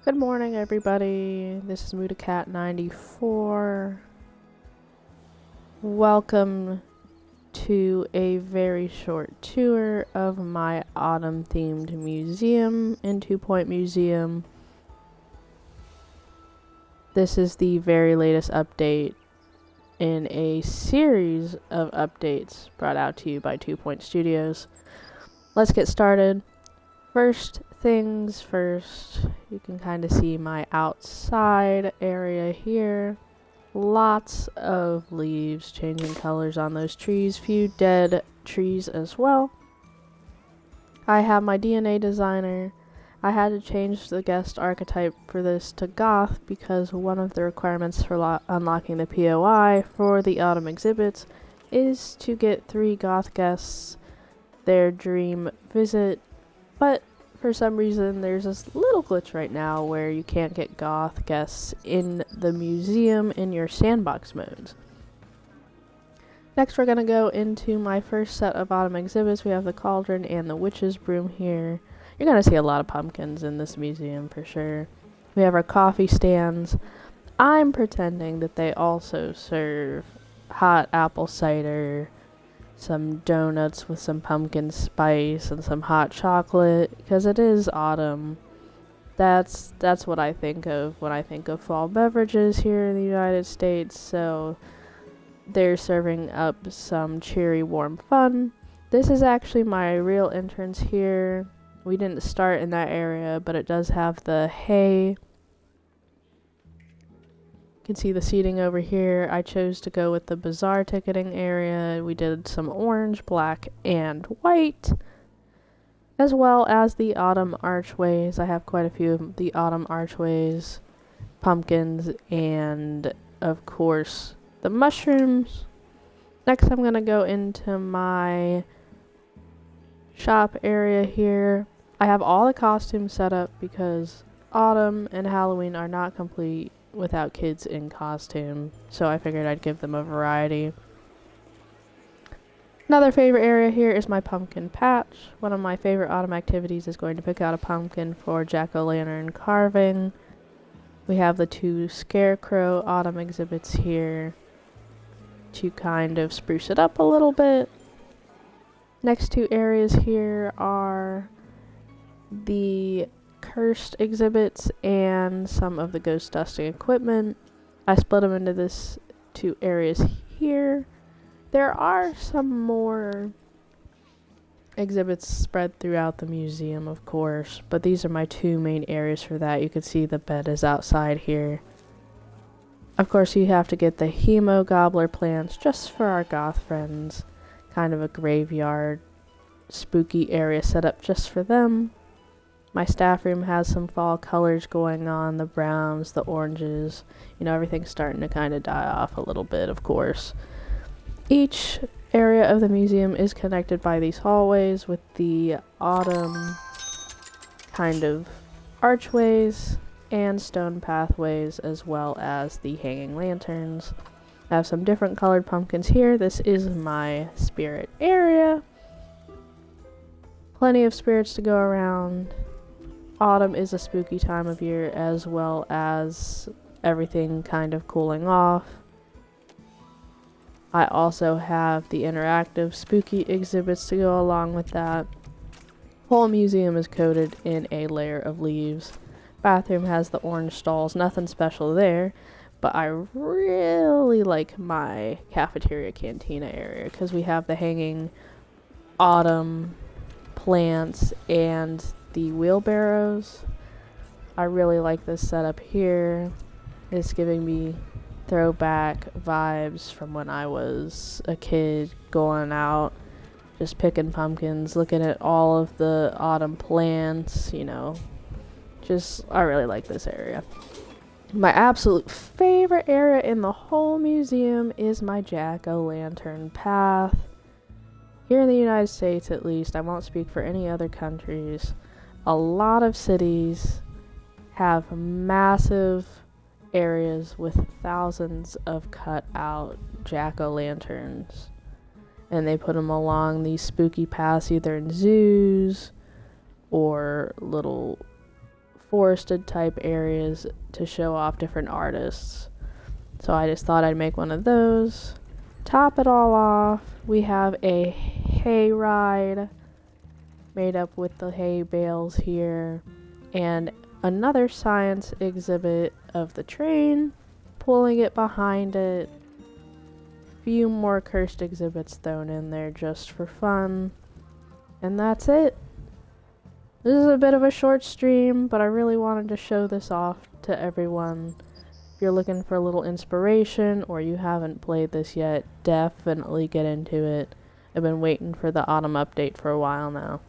Good morning, everybody. This is MudaCat94. Welcome to a very short tour of my autumn-themed museum in 2 Point Museum. This is the very latest update in a series of updates brought out to you by 2 Point Studios. Let's get started. First things first, you can kind of see my outside area here. Lots of leaves changing colors on those trees, few dead trees as well. I have my DNA designer. I had to change the guest archetype for this to goth because one of the requirements for unlocking the POI for the autumn exhibits is to get 3 goth guests their dream visit. But for some reason, there's this little glitch right now where you can't get goth guests in the museum in your sandbox modes. Next, we're going to go into my first set of autumn exhibits. We have the cauldron and the witch's broom here. You're going to see a lot of pumpkins in this museum for sure. We have our coffee stands. I'm pretending that they also serve hot apple cider, some donuts with some pumpkin spice and some hot chocolate, because it is autumn. That's what I think of when I think of fall beverages here in the United States. So they're serving up some cheery, warm fun. This is actually my real entrance here. We didn't start in that area, but it does have the hay. You can see the seating over here. I chose to go with the bazaar ticketing area. We did some orange, black, and white, as well as the autumn archways. I have quite a few of the autumn archways, pumpkins, and of course the mushrooms. Next, I'm going to go into my shop area here. I have all the costumes set up because autumn and Halloween are not complete without kids in costume, so I figured I'd give them a variety. Another favorite area here is my pumpkin patch. One of my favorite autumn activities is going to pick out a pumpkin for jack-o'-lantern carving. We have the 2 scarecrow autumn exhibits here to kind of spruce it up a little bit. Next 2 areas here are the cursed exhibits and some of the ghost dusting equipment. I split them into this 2 areas here. There are some more exhibits spread throughout the museum, of course, but these are my 2 main areas for that. You can see the bed is outside here. Of course, you have to get the Hemo Gobbler plants just for our goth friends. Kind of a graveyard, spooky area set up just for them. My staff room has some fall colors going on, the browns, the oranges. You know, everything's starting to kind of die off a little bit, of course. Each area of the museum is connected by these hallways with the autumn kind of archways and stone pathways, as well as the hanging lanterns. I have some different colored pumpkins here. This is my spirit area. Plenty of spirits to go around. Autumn is a spooky time of year, as well as everything kind of cooling off. I also have the interactive spooky exhibits to go along with that. Whole museum is coated in a layer of leaves. Bathroom has the orange stalls, nothing special there, but I really like my cafeteria cantina area because we have the hanging autumn plants and the wheelbarrows. I really like this setup here. It's giving me throwback vibes from when I was a kid, going out, just picking pumpkins, looking at all of the autumn plants, you know. I really like this area. My absolute favorite area in the whole museum is my jack-o'-lantern path. Here in the United States, at least, I won't speak for any other countries, a lot of cities have massive areas with thousands of cut out jack-o'-lanterns, and they put them along these spooky paths, either in zoos or little forested type areas to show off different artists. So I just thought I'd make one of those. Top it all off, we have a hay ride made up with the hay bales here, and another science exhibit of the train, pulling it behind it. Few more cursed exhibits thrown in there just for fun. And that's it. This is a bit of a short stream, but I really wanted to show this off to everyone. If you're looking for a little inspiration or you haven't played this yet, definitely get into it. I've been waiting for the autumn update for a while now.